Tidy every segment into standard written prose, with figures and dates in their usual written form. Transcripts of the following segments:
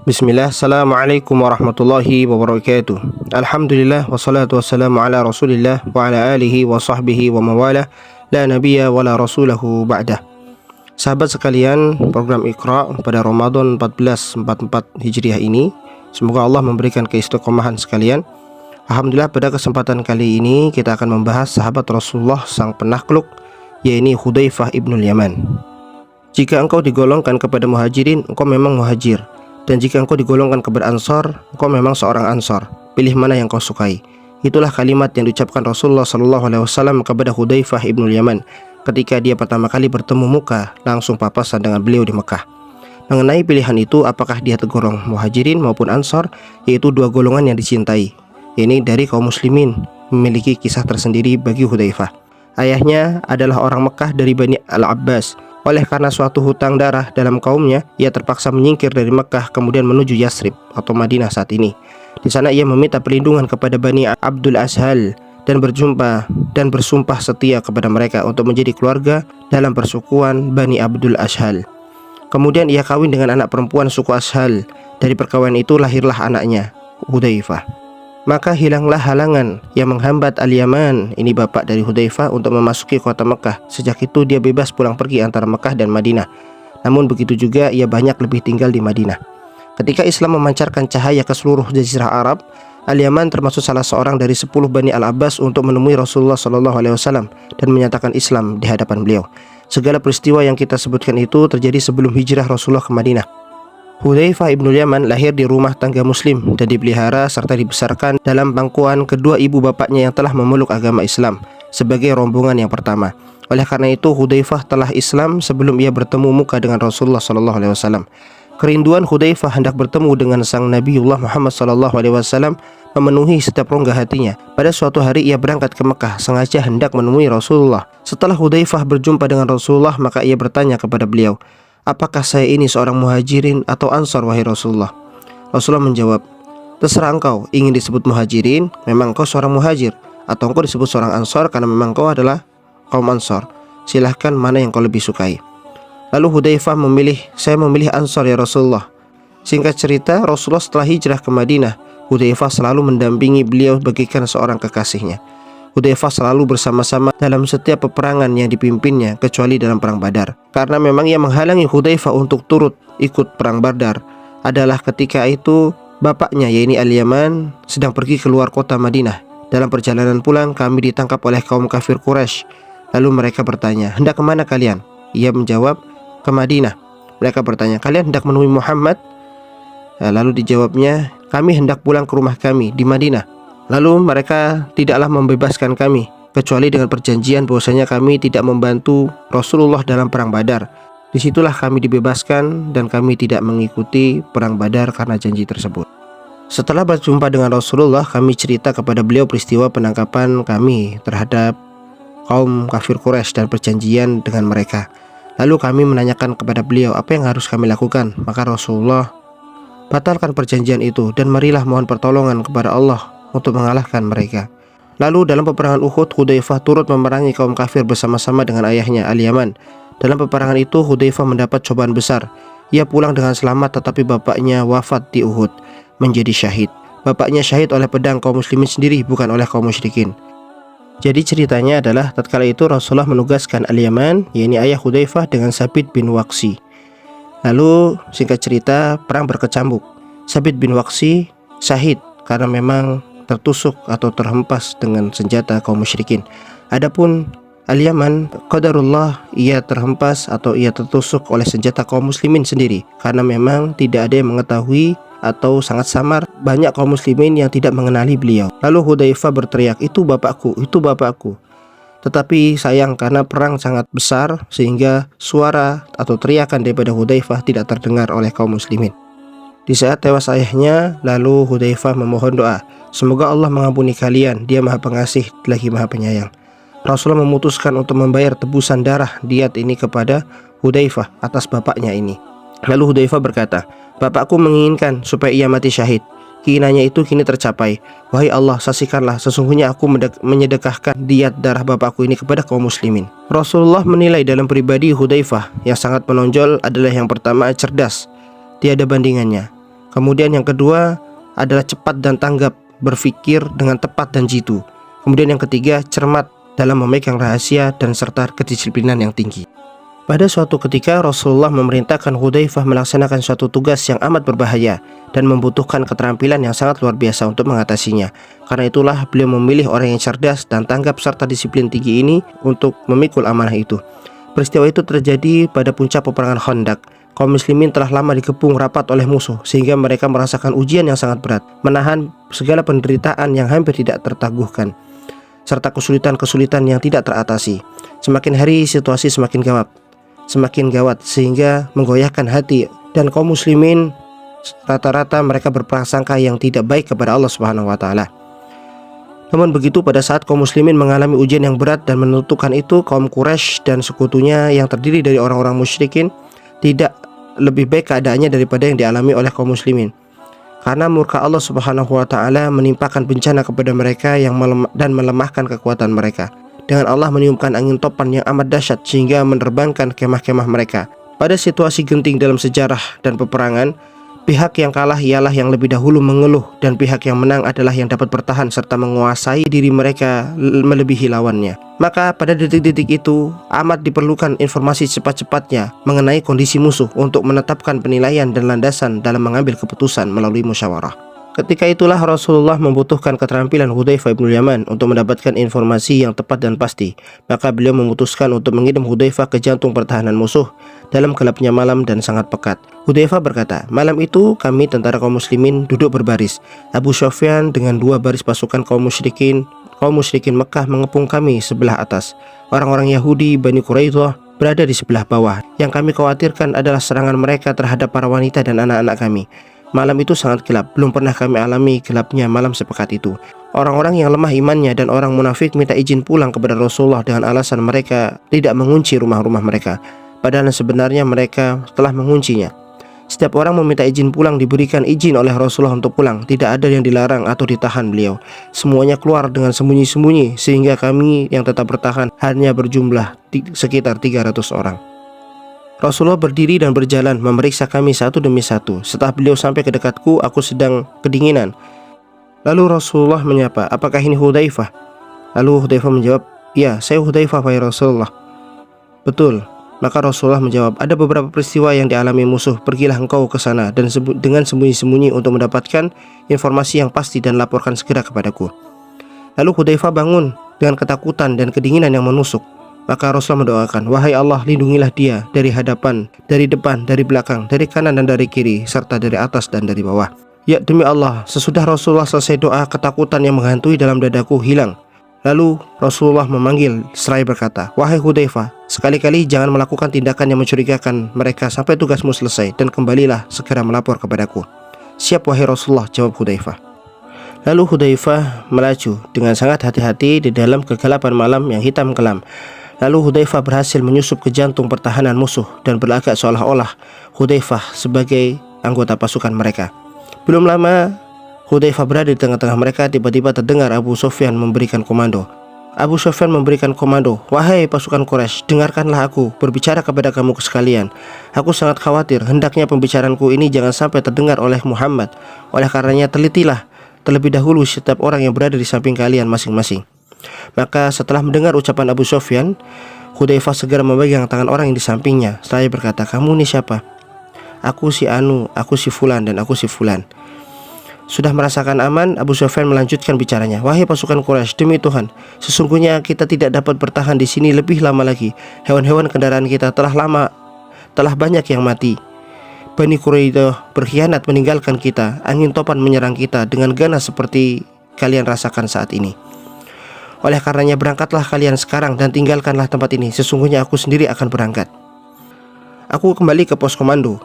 Bismillah, Assalamualaikum warahmatullahi wabarakatuh. Alhamdulillah, wassalatu wassalamu ala rasulillah wa ala alihi wa sahbihi wa mawala, la nabiyya wa la rasulahu ba'dah. Sahabat sekalian, program Iqra pada Ramadan 1444 Hijriah ini, semoga Allah memberikan keistiqomahan sekalian. Alhamdulillah, pada kesempatan kali ini kita akan membahas sahabat Rasulullah sang penakluk, yaitu Hudzaifah ibnul Yaman. Jika engkau digolongkan kepada muhajirin, engkau memang muhajir. Dan jika engkau digolongkan kepada Ansor, engkau memang seorang Ansor. Pilih mana yang kau sukai. Itulah kalimat yang diucapkan Rasulullah SAW kepada Hudzaifah ibnul Yaman ketika dia pertama kali bertemu muka langsung papasan dengan beliau di Mekah. Mengenai pilihan itu, apakah dia tergolong muhajirin maupun Ansor, yaitu dua golongan yang dicintai. Ini dari kaum muslimin, memiliki kisah tersendiri bagi Hudzaifah. Ayahnya adalah orang Mekah dari Bani Al-Abbas. Oleh karena suatu hutang darah dalam kaumnya, ia terpaksa menyingkir dari Mekah kemudian menuju Yasrib atau Madinah saat ini. Di sana ia meminta perlindungan kepada Bani Abdul Ashhal dan berjumpa dan bersumpah setia kepada mereka untuk menjadi keluarga dalam persukuan Bani Abdul Ashhal. Kemudian ia kawin dengan anak perempuan suku Ashhal. Dari perkawinan itu lahirlah anaknya, Hudzaifah. Maka hilanglah halangan yang menghambat Al-Yaman, ini bapak dari Hudzaifah, untuk memasuki kota Mekah. Sejak itu dia bebas pulang pergi antara Mekah dan Madinah. Namun begitu juga ia banyak lebih tinggal di Madinah. Ketika Islam memancarkan cahaya ke seluruh jazirah Arab, Al-Yaman termasuk salah seorang dari 10 Bani Al-Abbas untuk menemui Rasulullah SAW dan menyatakan Islam di hadapan beliau. Segala peristiwa yang kita sebutkan itu terjadi sebelum hijrah Rasulullah ke Madinah. Hudzaifah ibnul Yaman lahir di rumah tangga muslim dan dipelihara serta dibesarkan dalam pangkuan kedua ibu bapaknya yang telah memeluk agama Islam sebagai rombongan yang pertama. Oleh karena itu, Hudzaifah telah Islam sebelum ia bertemu muka dengan Rasulullah SAW. Kerinduan Hudzaifah hendak bertemu dengan sang Nabiullah Muhammad SAW memenuhi setiap rongga hatinya. Pada suatu hari ia berangkat ke Mekah sengaja hendak menemui Rasulullah. Setelah Hudzaifah berjumpa dengan Rasulullah, maka ia bertanya kepada beliau, "Apakah saya ini seorang muhajirin atau Ansor, wahai Rasulullah?" Rasulullah menjawab, "Terserah engkau, ingin disebut muhajirin, memang engkau seorang muhajir, atau engkau disebut seorang Ansor karena memang engkau adalah kaum Ansor. Silahkan mana yang kau lebih sukai." Lalu Hudzaifah memilih, "Saya memilih Ansor ya Rasulullah." Singkat cerita, Rasulullah setelah hijrah ke Madinah, Hudzaifah selalu mendampingi beliau bagaikan seorang kekasihnya. Hudzaifah selalu bersama-sama dalam setiap peperangan yang dipimpinnya kecuali dalam perang Badar. Karena memang yang menghalangi Hudzaifah untuk turut ikut perang Badar adalah ketika itu bapaknya, yaitu Al-Yaman, sedang pergi keluar kota Madinah. Dalam perjalanan pulang, kami ditangkap oleh kaum kafir Quraisy. Lalu mereka bertanya, "Hendak kemana kalian?" Ia menjawab, "Ke Madinah." Mereka bertanya, "Kalian hendak menemui Muhammad?" Lalu dijawabnya, "Kami hendak pulang ke rumah kami di Madinah." Lalu mereka tidaklah membebaskan kami kecuali dengan perjanjian bahwasanya kami tidak membantu Rasulullah dalam perang Badar. Disitulah kami dibebaskan dan kami tidak mengikuti perang Badar karena janji tersebut. Setelah berjumpa dengan Rasulullah, kami cerita kepada beliau peristiwa penangkapan kami terhadap kaum kafir Quraisy dan perjanjian dengan mereka. Lalu kami menanyakan kepada beliau apa yang harus kami lakukan. Maka Rasulullah, "Batalkan perjanjian itu dan marilah mohon pertolongan kepada Allah untuk mengalahkan mereka." Lalu dalam peperangan Uhud, Hudzaifah turut memerangi kaum kafir bersama-sama dengan ayahnya Al-Yaman. Dalam peperangan itu, Hudzaifah mendapat cobaan besar. Ia pulang dengan selamat, tetapi bapaknya wafat di Uhud, menjadi syahid. Bapaknya syahid oleh pedang kaum muslimin sendiri, bukan oleh kaum musyrikin. Jadi ceritanya adalah tatkala itu Rasulullah menugaskan Al-Yaman, yaitu ayah Hudzaifah, dengan Sabit bin Waqsi. Lalu singkat cerita, perang berkecamuk. Sabit bin Waqsi syahid karena memang tertusuk atau terhempas dengan senjata kaum musyrikin. Adapun Al-Yaman, qadarullah, ia terhempas atau ia tertusuk oleh senjata kaum muslimin sendiri karena memang tidak ada yang mengetahui atau sangat samar banyak kaum muslimin yang tidak mengenali beliau. Lalu Hudzaifah berteriak, "Itu bapakku, itu bapakku." Tetapi sayang karena perang sangat besar sehingga suara atau teriakan daripada Hudzaifah tidak terdengar oleh kaum muslimin. Di saat tewas ayahnya, lalu Hudzaifah memohon doa, "Semoga Allah mengampuni kalian, Dia Maha Pengasih lagi Maha Penyayang." Rasulullah memutuskan untuk membayar tebusan darah diat ini kepada Hudzaifah atas bapaknya ini. Lalu Hudzaifah berkata, "Bapakku menginginkan supaya ia mati syahid. Keinginannya itu kini tercapai. Wahai Allah, saksikanlah sesungguhnya aku menyedekahkan diat darah bapakku ini kepada kaum muslimin." Rasulullah menilai dalam pribadi Hudzaifah yang sangat menonjol adalah yang pertama, cerdas, tiada bandingannya. Kemudian yang kedua adalah cepat dan tanggap, berpikir dengan tepat dan jitu. Kemudian yang ketiga, cermat dalam memegang rahasia dan serta kedisiplinan yang tinggi. Pada suatu ketika Rasulullah memerintahkan Hudzaifah melaksanakan suatu tugas yang amat berbahaya dan membutuhkan keterampilan yang sangat luar biasa untuk mengatasinya. Karena itulah beliau memilih orang yang cerdas dan tanggap serta disiplin tinggi ini untuk memikul amanah itu. Peristiwa itu terjadi pada puncak peperangan Khandaq. Kaum muslimin telah lama dikepung rapat oleh musuh sehingga mereka merasakan ujian yang sangat berat, menahan segala penderitaan yang hampir tidak tertangguhkan, serta kesulitan-kesulitan yang tidak teratasi. Semakin hari situasi semakin gawat sehingga menggoyahkan hati, dan kaum muslimin rata-rata mereka berprasangka yang tidak baik kepada Allah Subhanahu wa taala. Namun begitu, pada saat kaum muslimin mengalami ujian yang berat dan menentukan itu, kaum Quraisy dan sekutunya yang terdiri dari orang-orang musyrikin tidak lebih baik keadaannya daripada yang dialami oleh kaum muslimin. Karena murka Allah Subhanahu wa taala menimpakan bencana kepada mereka yang dan melemahkan kekuatan mereka. Dengan Allah meniupkan angin topan yang amat dahsyat sehingga menerbangkan kemah-kemah mereka. Pada situasi genting dalam sejarah dan peperangan, pihak yang kalah ialah yang lebih dahulu mengeluh, dan pihak yang menang adalah yang dapat bertahan serta menguasai diri mereka melebihi lawannya. Maka pada detik-detik itu amat diperlukan informasi cepat-cepatnya mengenai kondisi musuh untuk menetapkan penilaian dan landasan dalam mengambil keputusan melalui musyawarah. Ketika itulah Rasulullah membutuhkan keterampilan Hudzaifah bin Yaman untuk mendapatkan informasi yang tepat dan pasti. Maka beliau memutuskan untuk mengirim Hudzaifah ke jantung pertahanan musuh dalam gelapnya malam dan sangat pekat. Hudzaifah berkata, malam itu kami tentara kaum muslimin duduk berbaris. Abu Sufyan dengan 2 baris pasukan kaum musyrikin Mekah mengepung kami sebelah atas. Orang-orang Yahudi Bani Quraidah berada di sebelah bawah. Yang kami khawatirkan adalah serangan mereka terhadap para wanita dan anak-anak kami. Malam itu sangat gelap, belum pernah kami alami gelapnya malam sepekat itu. Orang-orang yang lemah imannya dan orang munafik minta izin pulang kepada Rasulullah dengan alasan mereka tidak mengunci rumah-rumah mereka, padahal sebenarnya mereka telah menguncinya. Setiap orang meminta izin pulang diberikan izin oleh Rasulullah untuk pulang. Tidak ada yang dilarang atau ditahan beliau. Semuanya keluar dengan sembunyi-sembunyi, sehingga kami yang tetap bertahan hanya berjumlah sekitar 300 orang. Rasulullah berdiri dan berjalan memeriksa kami satu demi satu. Setelah beliau sampai ke dekatku, aku sedang kedinginan. Lalu Rasulullah menyapa, apakah ini Hudzaifah? Lalu Hudzaifah menjawab, ya, saya Hudzaifah wahai Rasulullah. Betul. Maka Rasulullah menjawab, ada beberapa peristiwa yang dialami musuh. Pergilah engkau ke sana dan dengan sembunyi-sembunyi untuk mendapatkan informasi yang pasti dan laporkan segera kepadaku. Lalu Hudzaifah bangun dengan ketakutan dan kedinginan yang menusuk. Maka Rasulullah mendoakan, wahai Allah, lindungilah dia dari hadapan, dari depan, dari belakang, dari kanan dan dari kiri, serta dari atas dan dari bawah. Ya, demi Allah, sesudah Rasulullah selesai doa, ketakutan yang menghantui dalam dadaku hilang. Lalu Rasulullah memanggil seraya berkata, wahai Hudzaifah, sekali-kali jangan melakukan tindakan yang mencurigakan mereka sampai tugasmu selesai, dan kembalilah segera melapor kepadaku. Siap wahai Rasulullah, jawab Hudzaifah. Lalu Hudzaifah melaju dengan sangat hati-hati di dalam kegelapan malam yang hitam kelam. Lalu Hudzaifah berhasil menyusup ke jantung pertahanan musuh dan berlagak seolah-olah Hudzaifah sebagai anggota pasukan mereka. Belum lama Hudzaifah berada di tengah-tengah mereka, tiba-tiba terdengar Abu Sufyan memberikan komando. Abu Sufyan memberikan komando, wahai pasukan Quraisy, dengarkanlah aku berbicara kepada kamu sekalian. Aku sangat khawatir, hendaknya pembicaraanku ini jangan sampai terdengar oleh Muhammad. Oleh karenanya telitilah terlebih dahulu setiap orang yang berada di samping kalian masing-masing. Maka setelah mendengar ucapan Abu Sufyan, Hudzaifah segera memegang tangan orang yang di sampingnya. Saya berkata, kamu ini siapa? Aku si Anu, aku si Fulan, dan aku si Fulan. Sudah merasakan aman, Abu Sufyan melanjutkan bicaranya. Wahai pasukan Quraisy, demi Tuhan, sesungguhnya kita tidak dapat bertahan di sini lebih lama lagi. Hewan-hewan kendaraan kita telah banyak yang mati. Bani Quraidah berkhianat meninggalkan kita. Angin topan menyerang kita dengan ganas seperti kalian rasakan saat ini. Oleh karenanya berangkatlah kalian sekarang dan tinggalkanlah tempat ini. Sesungguhnya aku sendiri akan berangkat. Aku kembali ke pos komando.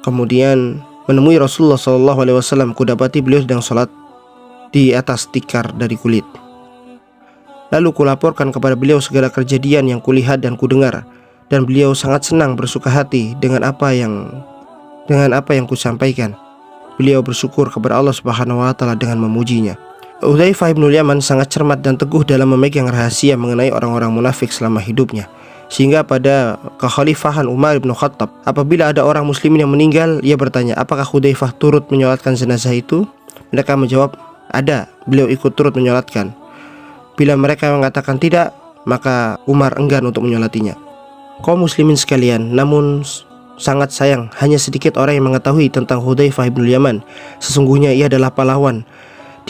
Kemudian menemui Rasulullah SAW. Kudapati beliau sedang sholat di atas tikar dari kulit. Lalu kulaporkan kepada beliau segala kejadian yang kulihat dan kudengar. Dan beliau sangat senang bersuka hati dengan apa yang kusampaikan. Beliau bersyukur kepada Allah Subhanahu wa taala dengan memujinya. Hudzaifah bin Yaman sangat cermat dan teguh dalam memegang rahasia mengenai orang-orang munafik selama hidupnya. Sehingga pada kekhalifahan Umar bin Khattab, apabila ada orang muslimin yang meninggal, ia bertanya, apakah Hudzaifah turut menyolatkan jenazah itu? Mereka menjawab, ada, beliau ikut turut menyolatkan. Bila mereka mengatakan tidak, maka Umar enggan untuk menyolatinya. Kaum muslimin sekalian, namun sangat sayang, hanya sedikit orang yang mengetahui tentang Hudzaifah bin Yaman. Sesungguhnya ia adalah pahlawan.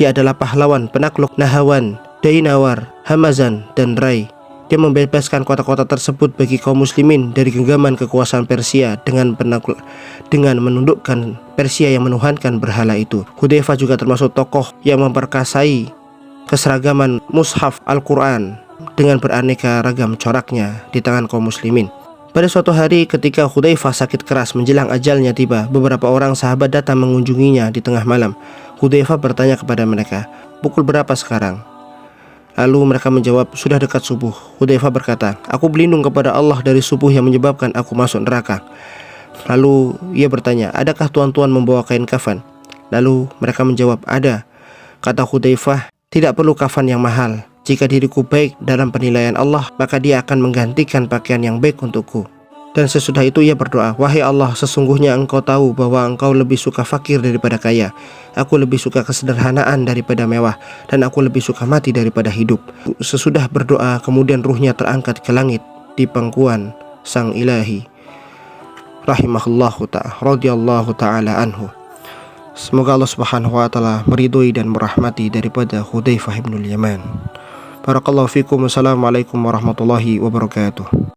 Dia adalah pahlawan, penakluk Nahawan, Dainawar, Hamazan, dan Rai. Dia membebaskan kota-kota tersebut bagi kaum muslimin dari genggaman kekuasaan Persia dengan menundukkan Persia yang menuhankan berhala itu. Hudzaifah juga termasuk tokoh yang memperkasai keseragaman mushaf Al-Quran dengan beraneka ragam coraknya di tangan kaum muslimin. Pada suatu hari ketika Hudzaifah sakit keras menjelang ajalnya tiba, beberapa orang sahabat datang mengunjunginya di tengah malam. Hudzaifah bertanya kepada mereka, pukul berapa sekarang? Lalu mereka menjawab, sudah dekat subuh. Hudzaifah berkata, aku berlindung kepada Allah dari subuh yang menyebabkan aku masuk neraka. Lalu ia bertanya, adakah tuan-tuan membawa kain kafan? Lalu mereka menjawab, ada. Kata Hudzaifah, tidak perlu kafan yang mahal. Jika diriku baik dalam penilaian Allah, maka dia akan menggantikan pakaian yang baik untukku. Dan sesudah itu ia berdoa, wahai Allah, sesungguhnya engkau tahu bahwa engkau lebih suka fakir daripada kaya. Aku lebih suka kesederhanaan daripada mewah, dan aku lebih suka mati daripada hidup. Sesudah berdoa, kemudian ruhnya terangkat ke langit di pangkuan Sang Ilahi rahimahullahu ta'ala, radhiyallahu ta'ala anhu. Semoga Allah subhanahu wa ta'ala meridhoi dan merahmati daripada Hudzaifah bin Yaman. Barakallahu fikum. Wassalamualaikum warahmatullahi wabarakatuh.